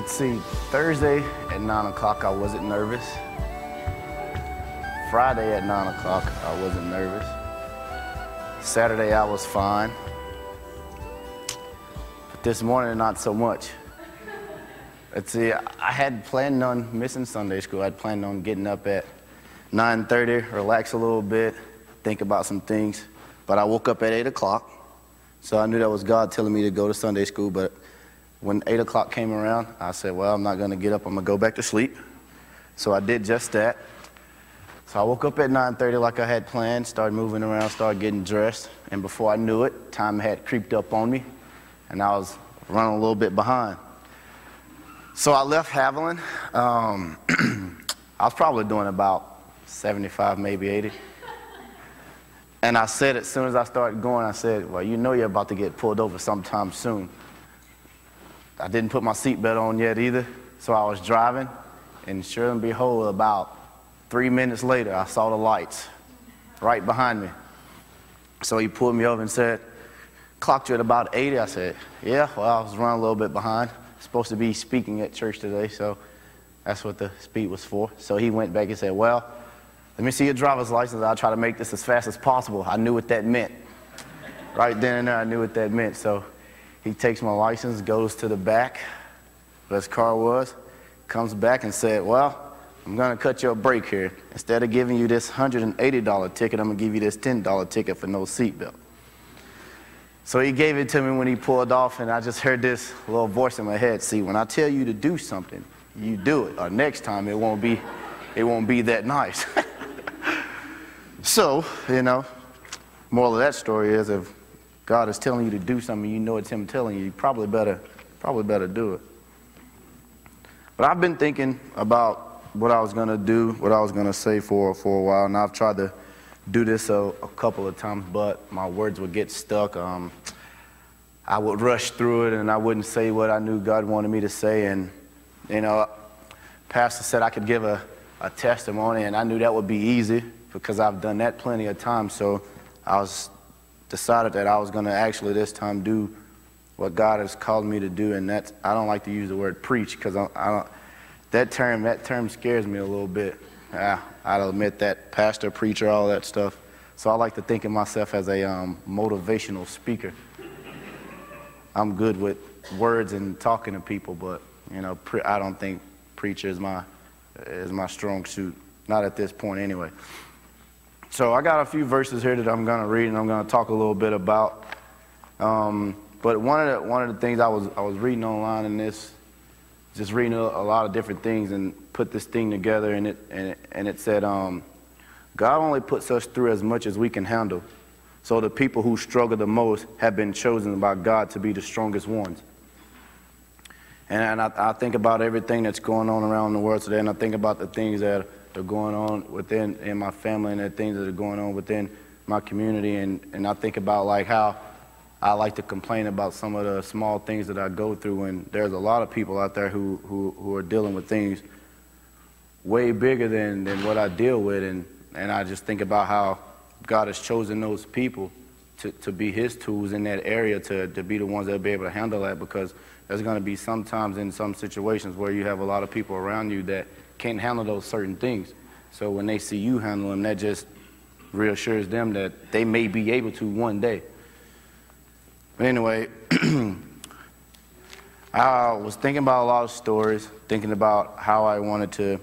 Let's see, Thursday at 9 o'clock, I wasn't nervous. Friday at 9 o'clock, I wasn't nervous. Saturday, I was fine. But this morning, not so much. Let's see, I had planned on missing Sunday school. I had planned on getting up at 9:30, relax a little bit, think about some things. But I woke up at 8 o'clock, so I knew that was God telling me to go to Sunday school. But when 8 o'clock came around, I said, well, I'm not going to get up. I'm going to go back to sleep. So I did just that. So I woke up at 9:30 like I had planned, started moving around, started getting dressed. And before I knew it, time had creeped up on me, and I was running a little bit behind. So I left Haviland. I was probably doing about 75, maybe 80. And I said, as soon as I started going, I said, well, you know you're about to get pulled over sometime soon. I didn't put my seatbelt on yet either, so I was driving, and sure and behold, about 3 minutes later, I saw the lights right behind me. So he pulled me over and said, clocked you at about 80. I said, yeah, well, I was running a little bit behind. Supposed to be speaking at church today, so that's what the speed was for. So he went back and said, well, let me see your driver's license. I'll try to make this as fast as possible. I knew what that meant. Right then and there, I knew what that meant. So he takes my license, goes to the back where his car was, comes back and said, well, I'm going to cut your brake here. Instead of giving you this $180 ticket, I'm going to give you this $10 ticket for no seatbelt. So he gave it to me when he pulled off, and I just heard this little voice in my head. See, when I tell you to do something, you do it. Or next time, it won't be that nice. So, you know, moral of that story is if God is telling you to do something, you know it's him telling you, you probably better do it. But I've been thinking about what I was going to do, what I was going to say for a while, and I've tried to do this a couple of times, but my words would get stuck. I would rush through it, and I wouldn't say what I knew God wanted me to say. And, you know, Pastor said I could give a testimony, and I knew that would be easy because I've done that plenty of times. So I decided that I was going to actually this time do what God has called me to do, and that's, I don't like to use the word preach because that term scares me a little bit. I'll admit that, pastor, preacher, all that stuff. So I like to think of myself as a motivational speaker. I'm good with words and talking to people, but you know, I don't think preacher is my strong suit. Not at this point, anyway. So I got a few verses here that I'm going to read, and I'm going to talk a little bit about. But one of the things I was reading online in this, just reading a lot of different things and put this thing together, and it said, God only puts us through as much as we can handle. So the people who struggle the most have been chosen by God to be the strongest ones. And I think about everything that's going on around the world today, and I think about the things that are going on in my family and the things that are going on within my community, and I think about like how I like to complain about some of the small things that I go through, and there's a lot of people out there who are dealing with things way bigger than what I deal with, and I just think about how God has chosen those people to be his tools in that area, to be the ones that will be able to handle that, because there's going to be sometimes in some situations where you have a lot of people around you that can't handle those certain things. So when they see you handle them, that just reassures them that they may be able to one day. But anyway, I was thinking about a lot of stories, thinking about how I wanted to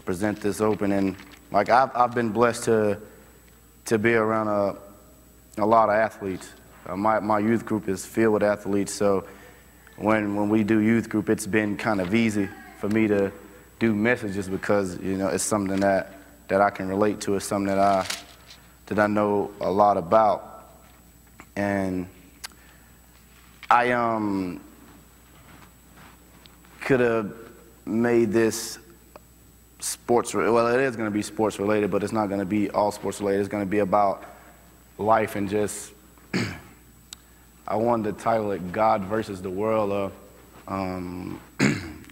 present this open, and like I've been blessed to be around a lot of athletes. My youth group is filled with athletes, so when we do youth group, it's been kind of easy for me to do messages because, you know, it's something that I can relate to. It's something that I know a lot about. And I could have made this sports, well, it is going to be sports related, but it's not going to be all sports related. It's going to be about life and just, I wanted to title it God versus the World,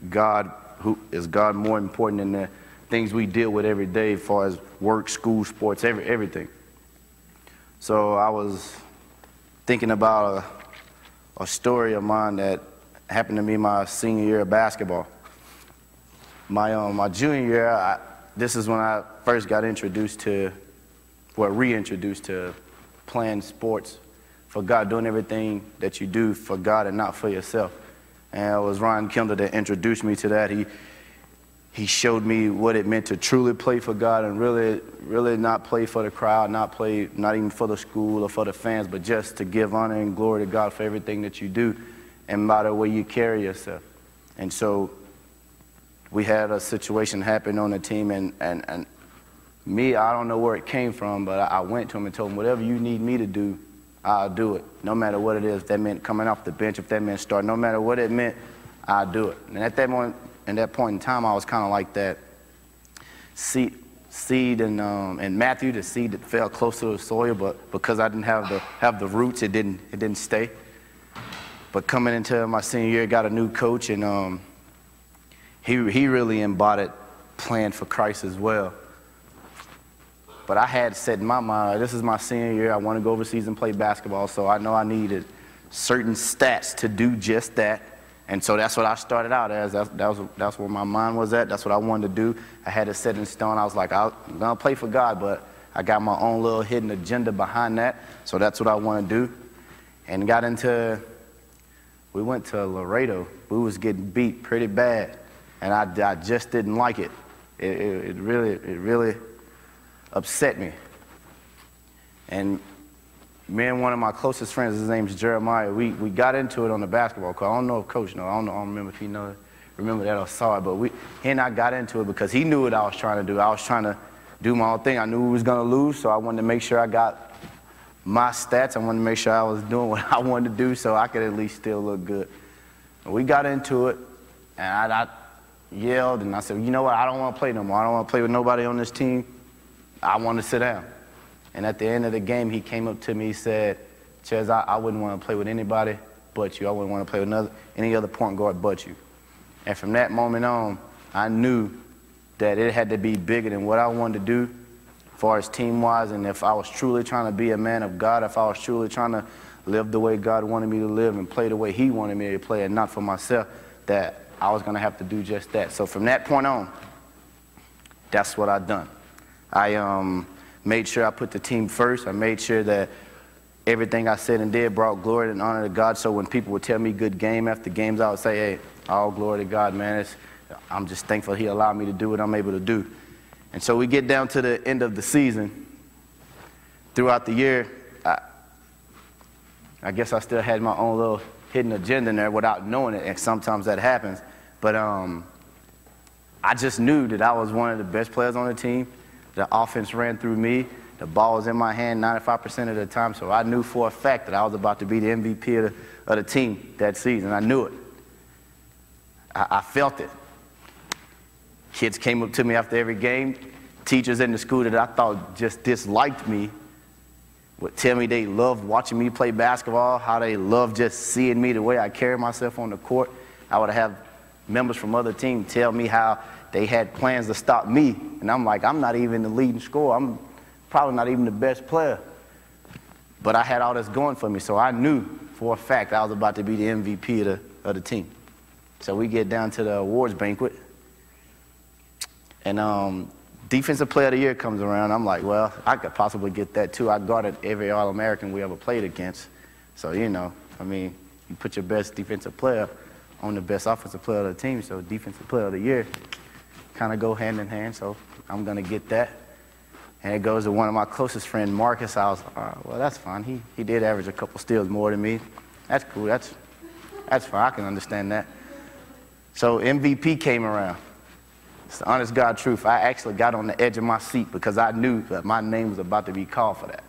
God, who is God more important than the things we deal with every day as far as work, school, sports, everything. So I was thinking about a story of mine that happened to me my senior year of basketball. My junior year, this is when I first got reintroduced to playing sports for God, doing everything that you do for God and not for yourself. And it was Ryan Kendall that introduced me to that. He showed me what it meant to truly play for God and really not play for the crowd, not even for the school or for the fans, but just to give honor and glory to God for everything that you do and by the way you carry yourself. And so we had a situation happen on the team, and me, I don't know where it came from, but I went to him and told him, whatever you need me to do, I'll do it, no matter what it is. If that meant coming off the bench, if that meant starting, no matter what it meant, I'll do it. And at that moment, in that point in time, I was kind of like that seed in Matthew, the seed that fell close to the soil, but because I didn't have the roots, it didn't stay. But coming into my senior year, got a new coach, and he really embodied playing for Christ as well. But I had set in my mind, this is my senior year, I want to go overseas and play basketball, so I know I needed certain stats to do just that. And so that's what I started out as. That's where my mind was at. That's what I wanted to do. I had it set in stone. I was like, I'm going to play for God, but I got my own little hidden agenda behind that. So that's what I want to do. And we went to Laredo. We was getting beat pretty bad. And I just didn't like it. It really upset me. And me and one of my closest friends, his name's Jeremiah, we got into it on the basketball court. I don't know if Coach knows. I don't remember if he remember that or saw it, but he and I got into it because he knew what I was trying to do. I was trying to do my own thing. I knew we was going to lose, so I wanted to make sure I got my stats. I wanted to make sure I was doing what I wanted to do so I could at least still look good. And we got into it, and I yelled, and I said, you know what, I don't want to play no more. I don't want to play with nobody on this team. I want to sit down. And at the end of the game, he came up to me, he said, Ches, I wouldn't want to play with anybody but you. I wouldn't want to play with any other point guard but you. And from that moment on, I knew that it had to be bigger than what I wanted to do as far as team-wise, and if I was truly trying to be a man of God, if I was truly trying to live the way God wanted me to live and play the way he wanted me to play and not for myself, that I was going to have to do just that. So from that point on, that's what I done. I made sure I put the team first. I made sure that everything I said and did brought glory and honor to God. So when people would tell me good game after games, I would say, hey, all glory to God, man. I'm just thankful he allowed me to do what I'm able to do. And so we get down to the end of the season. Throughout the year, I guess I still had my own little hidden agenda in there without knowing it, and sometimes that happens. But I just knew that I was one of the best players on the team. The offense ran through me. The ball was in my hand 95% of the time, so I knew for a fact that I was about to be the MVP of the team that season. I knew it. I felt it. Kids came up to me after every game. Teachers in the school that I thought just disliked me would tell me they loved watching me play basketball, how they loved just seeing me the way I carry myself on the court. I would have members from other teams tell me how they had plans to stop me. And I'm like, I'm not even the leading scorer. I'm probably not even the best player. But I had all this going for me, so I knew for a fact I was about to be the MVP of the team. So we get down to the awards banquet, and Defensive Player of the Year comes around. I'm like, well, I could possibly get that too. I guarded every All-American we ever played against. So, you know, I mean, you put your best defensive player on the best offensive player of the team, so Defensive Player of the Year kind of go hand in hand, so I'm going to get that. And it goes to one of my closest friends, Marcus. I was, well, that's fine. He did average a couple steals more than me. That's cool. That's fine. I can understand that. So MVP came around. It's the honest God truth. I actually got on the edge of my seat because I knew that my name was about to be called for that.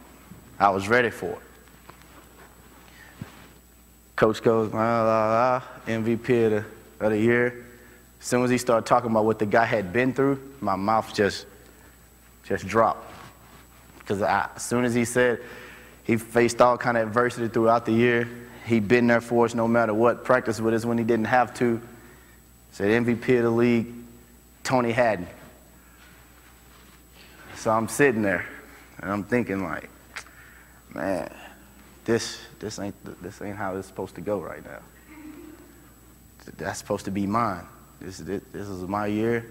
I was ready for it. Coach goes, MVP of the year. As soon as he started talking about what the guy had been through, my mouth just dropped. Because as soon as he said he faced all kind of adversity throughout the year, he'd been there for us no matter what, practiced with us when he didn't have to. Said MVP of the league, Tony Haddon. So I'm sitting there and I'm thinking like, man, this ain't how it's supposed to go right now. that's supposed to be mine. This is my year.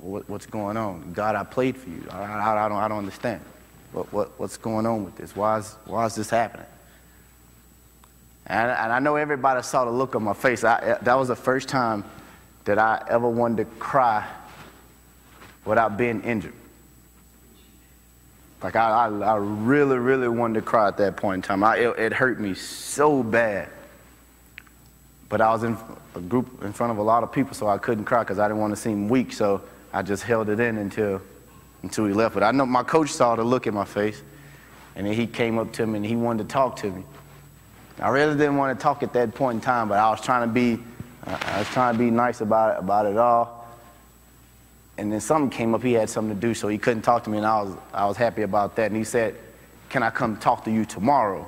What's going on? God, I played for you. I don't understand. What's going on with this? Why is this happening? And I know everybody saw the look on my face. That was the first time that I ever wanted to cry without being injured. Like I really, really wanted to cry at that point in time. It hurt me so bad. But I was in a group in front of a lot of people, so I couldn't cry because I didn't want to seem weak. So I just held it in until he left. But I know my coach saw the look in my face, and then he came up to me and he wanted to talk to me. I really didn't want to talk at that point in time, but I was trying to be nice about it all. And then something came up. He had something to do, so he couldn't talk to me, and I was happy about that. And he said, "Can I come talk to you tomorrow?"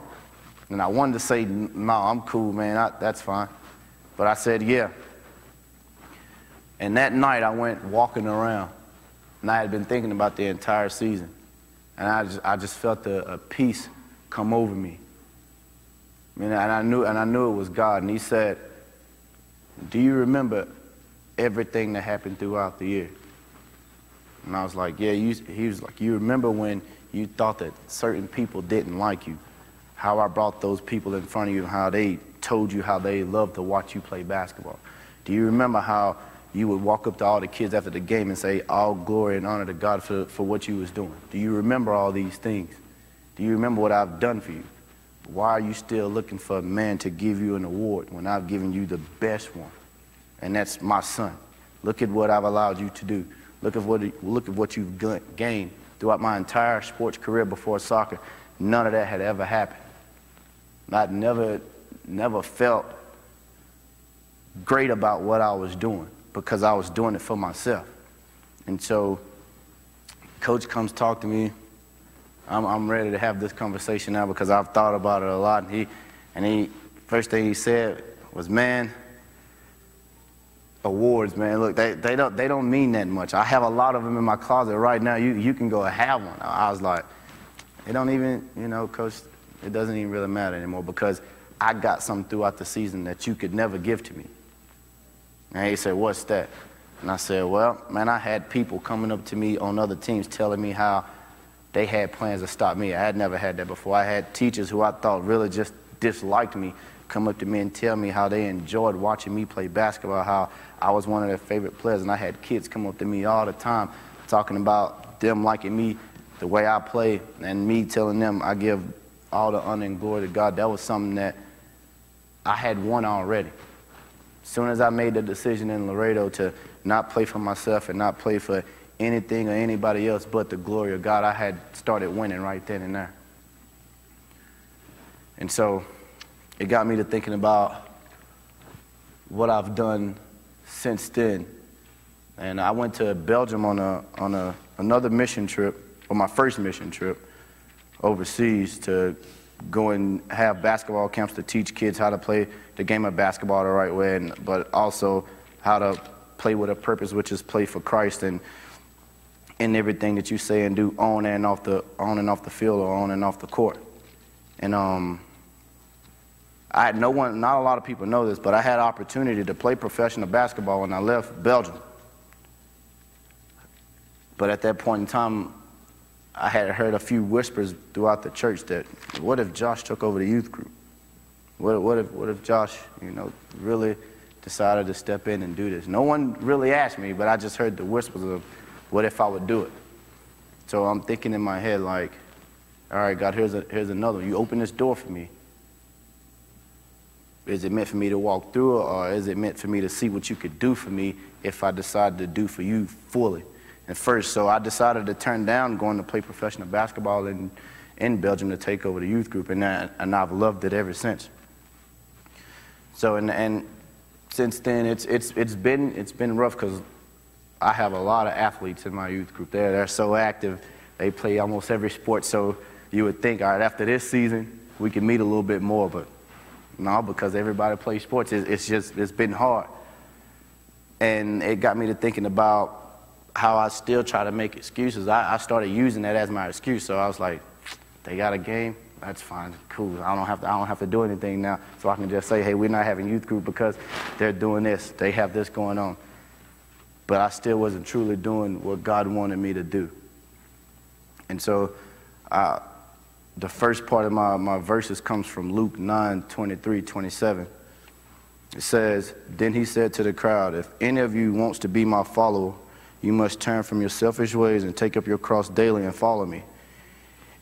And I wanted to say, "No, I'm cool, man. That's fine." But I said, "Yeah." And that night, I went walking around, and I had been thinking about the entire season, and I just felt a peace come over me. And I knew it was God. And he said, "Do you remember everything that happened throughout the year?" And I was like, "Yeah." He was like, "You remember when you thought that certain people didn't like you, how I brought those people in front of you, and how they told you how they loved to watch you play basketball? Do you remember how you would walk up to all the kids after the game and say, 'All glory and honor to God for what you was doing'? Do you remember all these things? Do you remember what I've done for you? Why are you still looking for a man to give you an award when I've given you the best one? And that's my son. Look at what I've allowed you to do. Look at what you've gained throughout my entire sports career before soccer. None of that had ever happened. I never felt great about what I was doing because I was doing it for myself." And so Coach comes talk to me. I'm ready to have this conversation now because I've thought about it a lot. And he first thing he said was, "Man, awards, man, look, they don't mean that much. I have a lot of them in my closet right now. You can go and have one." I was like, "It don't even, Coach, it doesn't even really matter anymore because I got something throughout the season that you could never give to me." And he said, "What's that?" And I said, "Well, man, I had people coming up to me on other teams telling me how they had plans to stop me. I had never had that before. I had teachers who I thought really just disliked me come up to me and tell me how they enjoyed watching me play basketball, how I was one of their favorite players. And I had kids come up to me all the time talking about them liking me, the way I play, and me telling them I give all the honor and glory to God." That was something that I had won already. As soon as I made the decision in Laredo to not play for myself and not play for anything or anybody else but the glory of God, I had started winning right then and there. And so it got me to thinking about what I've done since then. And I went to Belgium on another mission trip, or my first mission trip overseas, to go and have basketball camps to teach kids how to play the game of basketball the right way, but also how to play with a purpose, which is play for Christ and in everything that you say and do on and off the field or on and off the court. And I had not a lot of people know this, but I had an opportunity to play professional basketball when I left Belgium. But at that point in time, I had heard a few whispers throughout the church that, what if Josh took over the youth group? What if Josh, really decided to step in and do this? No one really asked me, but I just heard the whispers of, what if I would do it? So I'm thinking in my head like, all right, God, here's another one. You open this door for me. Is it meant for me to walk through it, or is it meant for me to see what you could do for me if I decided to do for you fully? And first, so I decided to turn down going to play professional basketball in Belgium to take over the youth group, and I've loved it ever since. So and since then, it's been rough because I have a lot of athletes in my youth group. They're so active. They play almost every sport. So you would think, all right, after this season, we can meet a little bit more, but no, because everybody plays sports, it's been hard. And it got me to thinking about how I still try to make excuses. I started using that as my excuse. So I was like, they got a game, that's fine, cool. I don't have to do anything now. So I can just say, hey, we're not having youth group because they're doing this. They have this going on. But I still wasn't truly doing what God wanted me to do. And so the first part of my verses comes from Luke 9:23-27. It says, then he said to the crowd, if any of you wants to be my follower, you must turn from your selfish ways and take up your cross daily and follow me.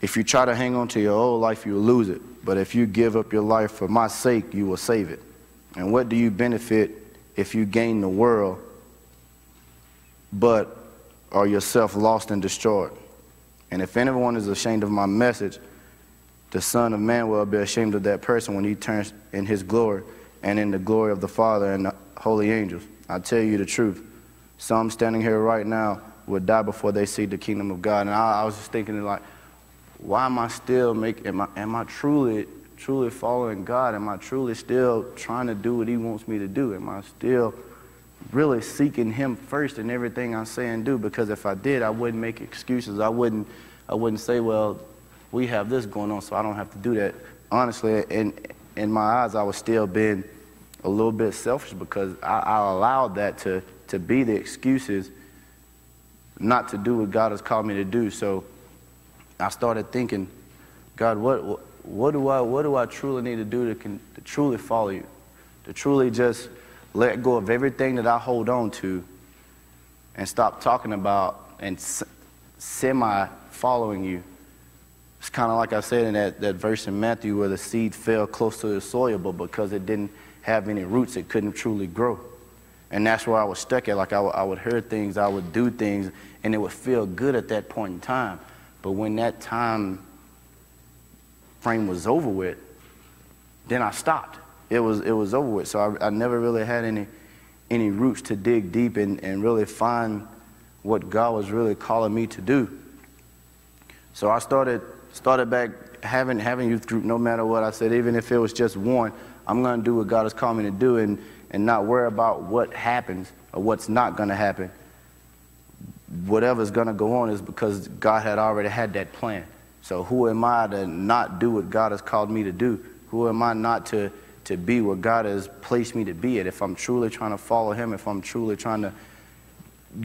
If you try to hang on to your old life, you will lose it. But if you give up your life for my sake, you will save it. And what do you benefit if you gain the world, but are yourself lost and destroyed? And if anyone is ashamed of my message, the Son of Man will be ashamed of that person when he turns in his glory and in the glory of the Father and the holy angels. I tell you the truth. Some standing here right now will die before they see the kingdom of God. And I was just thinking, like, why am I still am I truly following God? Am I truly still trying to do what he wants me to do? Am I still really seeking him first in everything I say and do? Because if I did, I wouldn't make excuses. I wouldn't say, well, we have this going on, so I don't have to do that. Honestly, in my eyes, I was still being a little bit selfish because I allowed that to be the excuses not to do what God has called me to do. So I started thinking, God, what do I truly need to do to truly follow you, to truly just let go of everything that I hold on to and stop talking about and semi-following you. It's kind of like I said in that verse in Matthew where the seed fell close to the soil, but because it didn't have any roots, it couldn't truly grow. And that's where I was stuck at. Like I would hear things, I would do things, and it would feel good at that point in time. But when that time frame was over with, then I stopped. It was over with. So I never really had any roots to dig deep and really find what God was really calling me to do. So I started back having youth group no matter what. I said, even if it was just one, I'm going to do what God has called me to do and not worry about what happens or what's not going to happen. Whatever's going to go on is because God had already had that plan. So who am I to not do what God has called me to do? Who am I not to be what God has placed me to be at? If I'm truly trying to follow him, if I'm truly trying to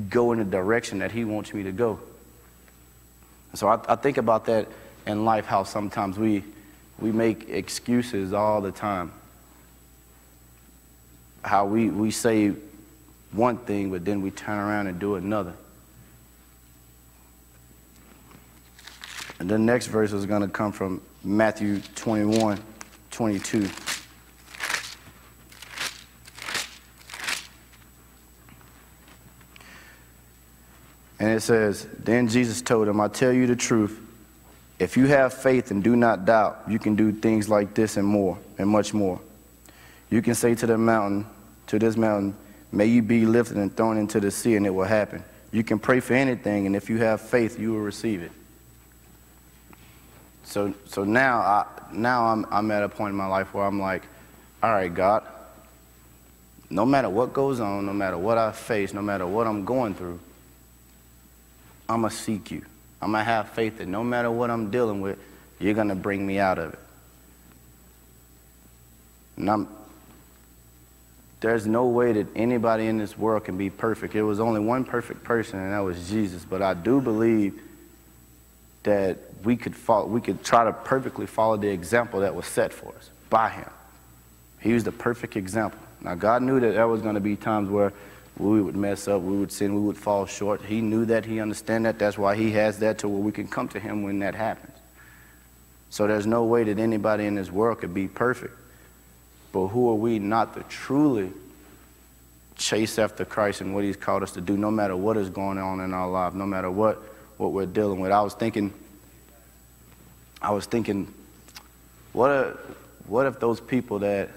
go in the direction that he wants me to go. So I think about that in life, how sometimes we make excuses all the time. How we say one thing, but then we turn around and do another. And the next verse is going to come from Matthew 21:22. And it says, then Jesus told him, I tell you the truth, if you have faith and do not doubt, you can do things like this and more, and much more. You can say to this mountain, may you be lifted and thrown into the sea, and it will happen. You can pray for anything, and if you have faith, you will receive it. So now I'm at a point in my life where I'm like, all right, God, no matter what goes on, no matter what I face, no matter what I'm going through, I'm going to seek you. I'm going to have faith that no matter what I'm dealing with, you're going to bring me out of it. And there's no way that anybody in this world can be perfect. There was only one perfect person, and that was Jesus. But I do believe that we could try to perfectly follow the example that was set for us by him. He was the perfect example. Now, God knew that there was going to be times where we would mess up, we would sin, we would fall short. He knew that, he understands that. That's why he has that to where we can come to him when that happens. So there's no way that anybody in this world could be perfect. But who are we not to truly chase after Christ and what he's called us to do, no matter what is going on in our life, no matter what we're dealing with? I was thinking, what if those people that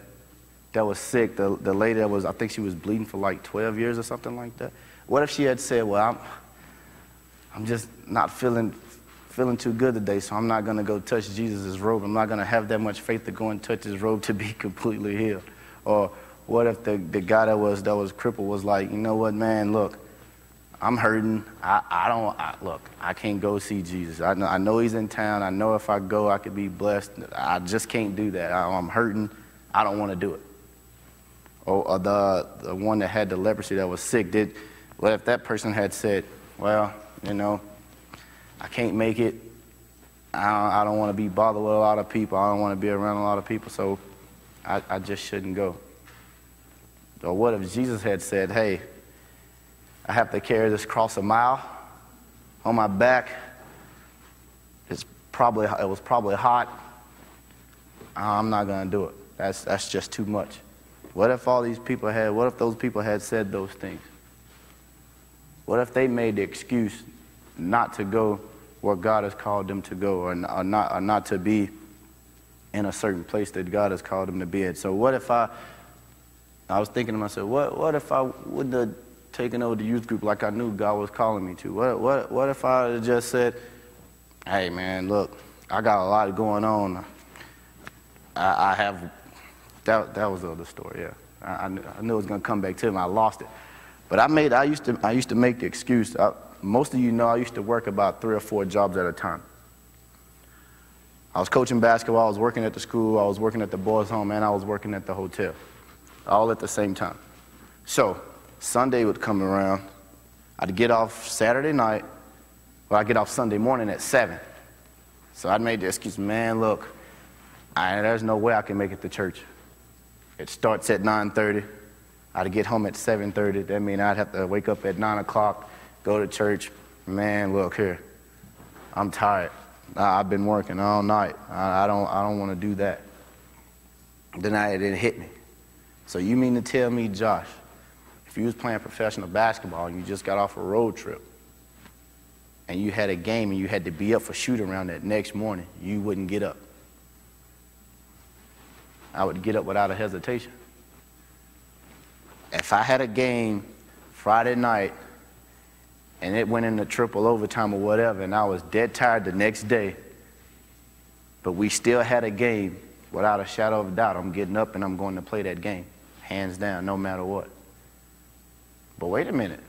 was sick, the lady that was, I think she was bleeding for like 12 years or something like that. What if she had said, well, I'm just not feeling too good today, so I'm not going to go touch Jesus' robe. I'm not going to have that much faith to go and touch his robe to be completely healed. Or what if the guy that was crippled was like, you know what, man, look, I'm hurting. Look, I can't go see Jesus. I know he's in town. I know if I go, I could be blessed. I just can't do that. I'm hurting. I don't want to do it. Or the one that had the leprosy that was sick, what if that person had said, well, you know, I can't make it. I don't want to be bothered with a lot of people. I don't want to be around a lot of people, so I just shouldn't go. Or what if Jesus had said, hey, I have to carry this cross a mile on my back. It was probably hot. I'm not going to do it. That's just too much. What if those people had said those things? What if they made the excuse not to go where God has called them to go, or not to be in a certain place that God has called them to be at? So what if I was thinking to myself, what if I wouldn't have taken over the youth group like I knew God was calling me to? What if I had just said, hey man, look, I got a lot going on. That was the other story, yeah. I knew it was going to come back to me. I lost it. But I used to make the excuse. Most of you know I used to work about 3 or 4 jobs at a time. I was coaching basketball, I was working at the school, I was working at the boys' home, and I was working at the hotel, all at the same time. So Sunday would come around, I'd get off Saturday night, or I'd get off Sunday morning at 7. So I'd make the excuse, man, look, there's no way I can make it to church. It starts at 9:30. I'd get home at 7:30. That means I'd have to wake up at 9 o'clock, go to church. Man, look here, I'm tired. I've been working all night. I don't want to do that. Then it hit me. So you mean to tell me, Josh, if you was playing professional basketball and you just got off a road trip and you had a game and you had to be up for shoot around that next morning, you wouldn't get up? I would get up without a hesitation. If I had a game Friday night and it went into triple overtime or whatever, and I was dead tired the next day, but we still had a game, without a shadow of a doubt, I'm getting up and I'm going to play that game, hands down, no matter what. But wait a minute.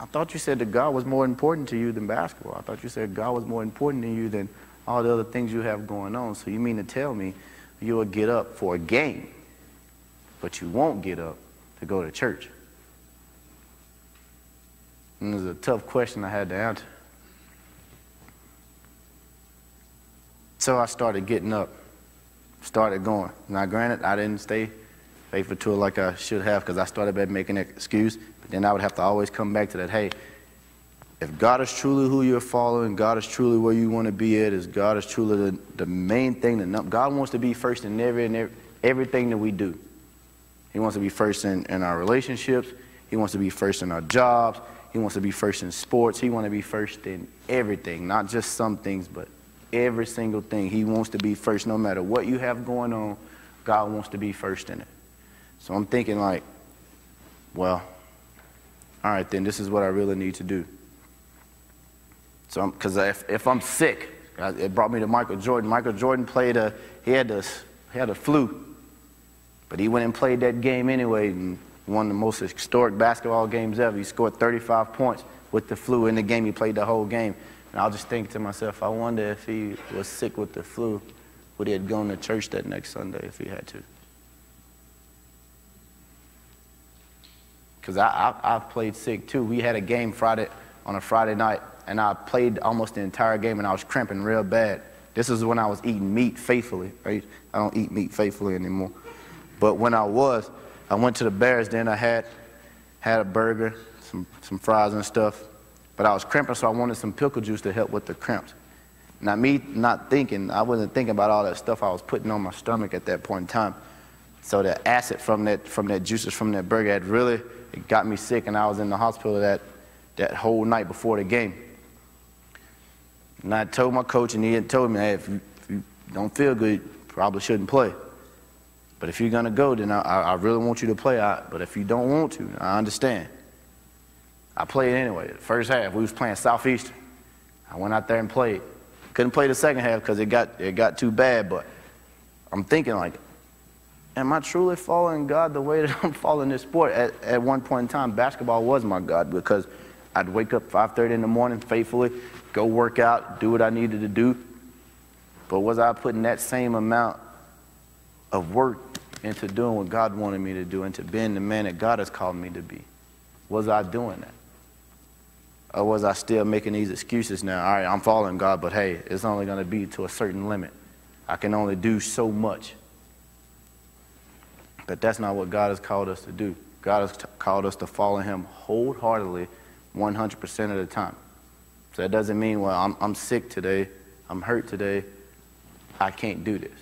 I thought you said that God was more important to you than basketball. I thought you said God was more important to you than all the other things you have going on. So you mean to tell me you will get up for a game, but you won't get up to go to church? And it was a tough question I had to answer. So I started getting up, started going. Now granted, I didn't stay faithful to it like I should have, because I started by making an excuse, but then I would have to always come back to that, hey, if God is truly who you're following, God is truly where you want to be at, is God is truly the main thing, God wants to be first in everything that we do. He wants to be first in our relationships. He wants to be first in our jobs. He wants to be first in sports. He wants to be first in everything, not just some things, but every single thing. He wants to be first no matter what you have going on. God wants to be first in it. So I'm thinking like, well, all right, then this is what I really need to do. So because if I'm sick, it brought me to Michael Jordan. Michael Jordan he had a flu. But he went and played that game anyway, and won the most historic basketball games ever. He scored 35 points with the flu in the game. He played the whole game. And I'll just think to myself, I wonder if he was sick with the flu, would he have gone to church that next Sunday if he had to? Because I played sick too. We had a game on a Friday night, and I played almost the entire game, and I was cramping real bad. This is when I was eating meat faithfully, right? I don't eat meat faithfully anymore. But when I went to the Bears, then I had a burger, some fries and stuff. But I was cramping, so I wanted some pickle juice to help with the cramps. Now me I wasn't thinking about all that stuff I was putting on my stomach at that point in time. So the acid from that juices from that burger it got me sick, and I was in the hospital that whole night before the game. And I told my coach, and he had told me, hey, if you don't feel good, you probably shouldn't play. But if you're going to go, then I really want you to play. But if you don't want to, I understand. I played anyway. The first half, we was playing Southeastern. I went out there and played. Couldn't play the second half because it got too bad, but I'm thinking like, am I truly following God the way that I'm following this sport? At one point in time, basketball was my God, because I'd wake up 5:30 in the morning faithfully, go work out, do what I needed to do. But was I putting that same amount of work into doing what God wanted me to do, into being the man that God has called me to be? Was I doing that? Or was I still making these excuses now? All right, I'm following God, but hey, it's only going to be to a certain limit. I can only do so much. But that's not what God has called us to do. God has called us to follow him wholeheartedly, 100% of the time. So that doesn't mean, well, I'm sick today, I'm hurt today, I can't do this.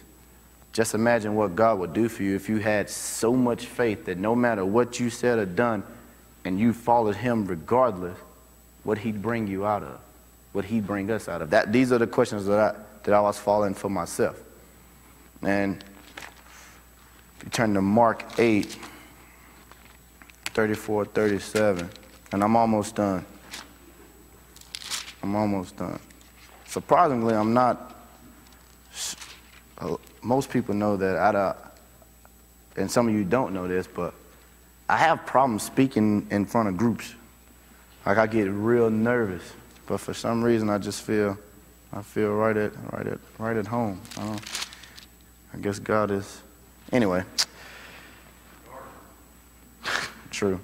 Just imagine what God would do for you if you had so much faith that no matter what you said or done, and you followed him regardless, what he'd bring you out of, what he'd bring us out of. These are the questions that I was following for myself. And if you turn to Mark 8, 34, 37, and I'm almost done. Surprisingly, I'm not, most people know that and some of you don't know this, but I have problems speaking in front of groups. Like, I get real nervous, but for some reason I just feel right at home. I guess God is, anyway. True.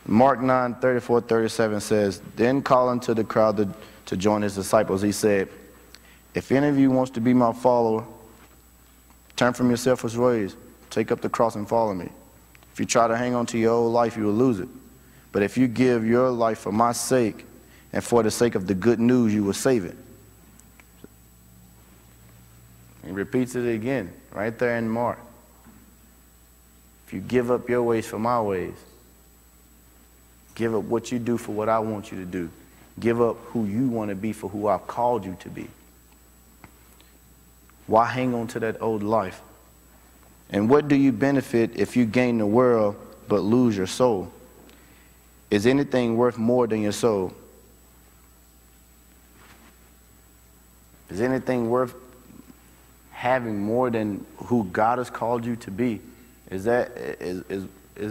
Mark 9, 34, 37 says, then calling to the crowd to join his disciples, he said, if any of you wants to be my follower, turn from your selfish ways, take up the cross and follow me. If you try to hang on to your old life, you will lose it. But if you give your life for my sake and for the sake of the good news, you will save it. He repeats it again, right there in Mark. If you give up your ways for my ways, give up what you do for what I want you to do, give up who you want to be for who I've called you to be. Why hang on to that old life? And what do you benefit if you gain the world but lose your soul? Is anything worth more than your soul? Is anything worth having more than who God has called you to be? Is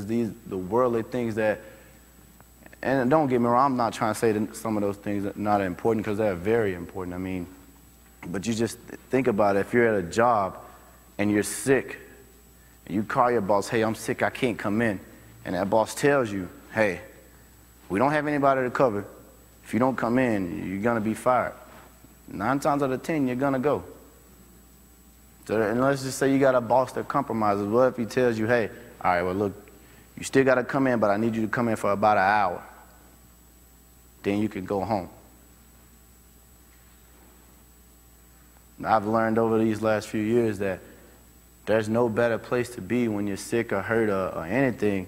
these the worldly things that, and don't get me wrong, I'm not trying to say that some of those things are not important, because they're very important. I mean, but you just think about it. If you're at a job and you're sick, and you call your boss, hey, I'm sick, I can't come in. And that boss tells you, hey, we don't have anybody to cover. If you don't come in, you're going to be fired. 9 times out of 10, you're going to go. So, and let's just say you got a boss that compromises. What if he tells you, hey, all right, well, look, you still got to come in, but I need you to come in for about an hour. Then you can go home. Now, I've learned over these last few years that there's no better place to be when you're sick or hurt or anything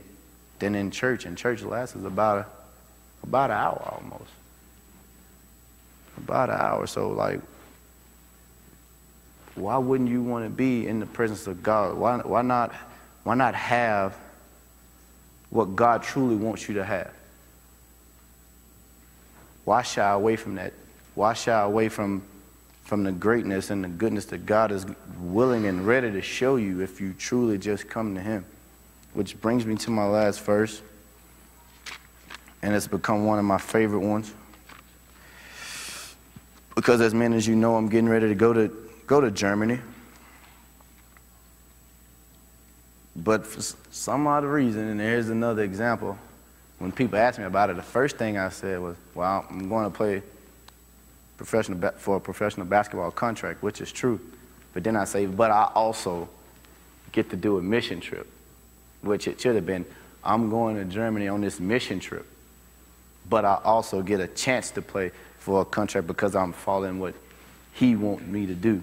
than in church. And church lasts about an hour almost. About an hour. So, like, why wouldn't you want to be in the presence of God? Why not have what God truly wants you to have? Why shy away from that? Why shy away from the greatness and the goodness that God is willing and ready to show you if you truly just come to him? Which brings me to my last verse, and it's become one of my favorite ones, because as many as you know, I'm getting ready to go to Germany. But for some odd reason, and here's another example, when people ask me about it, the first thing I said was, well, I'm going to play for a professional basketball contract, which is true. But then I say, but I also get to do a mission trip, which it should have been, I'm going to Germany on this mission trip, but I also get a chance to play for a contract because I'm following what he wants me to do.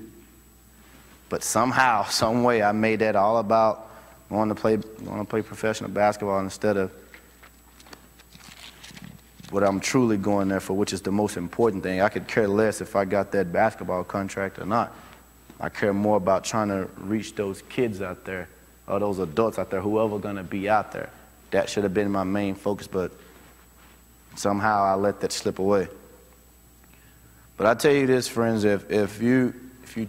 But somehow, some way, I made that all about wanting to play professional basketball instead of what I'm truly going there for, which is the most important thing. I could care less if I got that basketball contract or not. I care more about trying to reach those kids out there, or those adults out there, whoever going to be out there. That should have been my main focus, but somehow I let that slip away. But I tell you this, friends, if you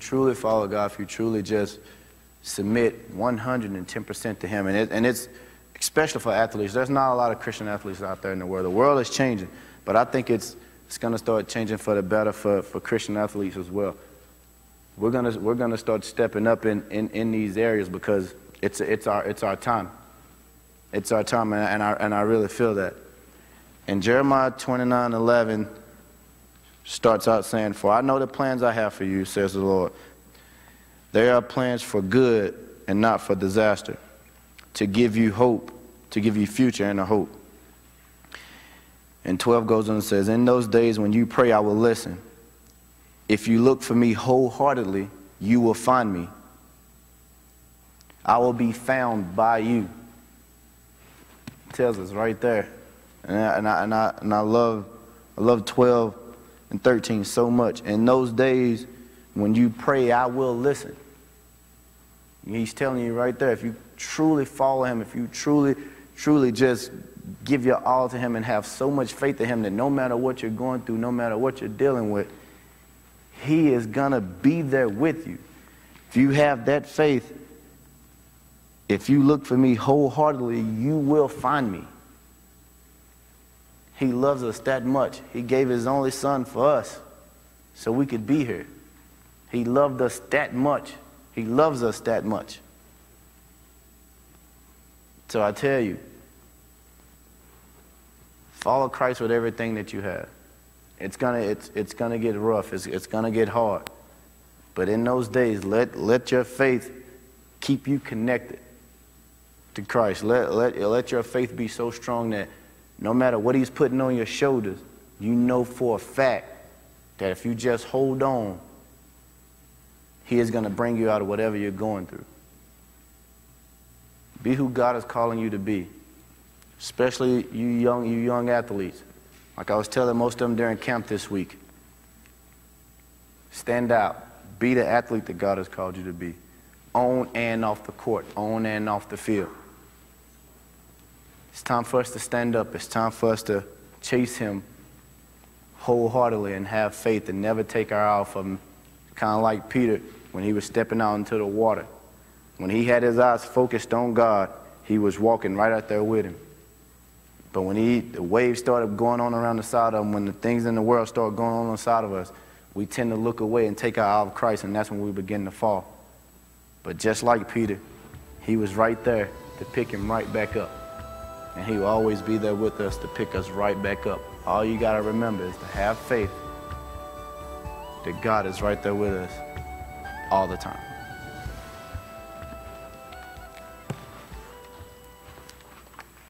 truly follow God, if you truly just submit 110% to him. And it's especially for athletes. There's not a lot of Christian athletes out there in the world. The world is changing, but I think it's going to start changing for the better for Christian athletes as well. We're gonna start stepping up in these areas because it's our time. It's our time, and I really feel that. And Jeremiah 29:11 starts out saying, "For I know the plans I have for you, says the Lord. They are plans for good and not for disaster, to give you hope, to give you future and a hope." And 12 goes on and says, "In those days when you pray, I will listen. If you look for me wholeheartedly, you will find me. I will be found by you." It tells us right there. And I love 12 and 13 so much. In those days when you pray, I will listen. He's telling you right there, if you truly follow him, if you truly just give your all to him and have so much faith in him that no matter what you're going through, no matter what you're dealing with, he is going to be there with you. If you have that faith, if you look for me wholeheartedly, you will find me. He loves us that much. He gave his only son for us so we could be here. He loved us that much. He loves us that much. So I tell you, follow Christ with everything that you have. It's gonna get rough. It's gonna get hard. But in those days, let your faith keep you connected to Christ. Let your faith be so strong that no matter what he's putting on your shoulders, you know for a fact that if you just hold on, he is going to bring you out of whatever you're going through. Be who God is calling you to be, especially you young athletes. Like I was telling most of them during camp this week, stand out. Be the athlete that God has called you to be, on and off the court, on and off the field. It's time for us to stand up. It's time for us to chase him wholeheartedly and have faith and never take our eye off of him. Kind of like Peter when he was stepping out into the water. When he had his eyes focused on God, he was walking right out there with him. But when the waves started going on around the side of him, when the things in the world start going on the side of us, we tend to look away and take our eye off Christ, and that's when we begin to fall. But just like Peter, he was right there to pick him right back up. And he will always be there with us to pick us right back up. All you got to remember is to have faith that God is right there with us all the time.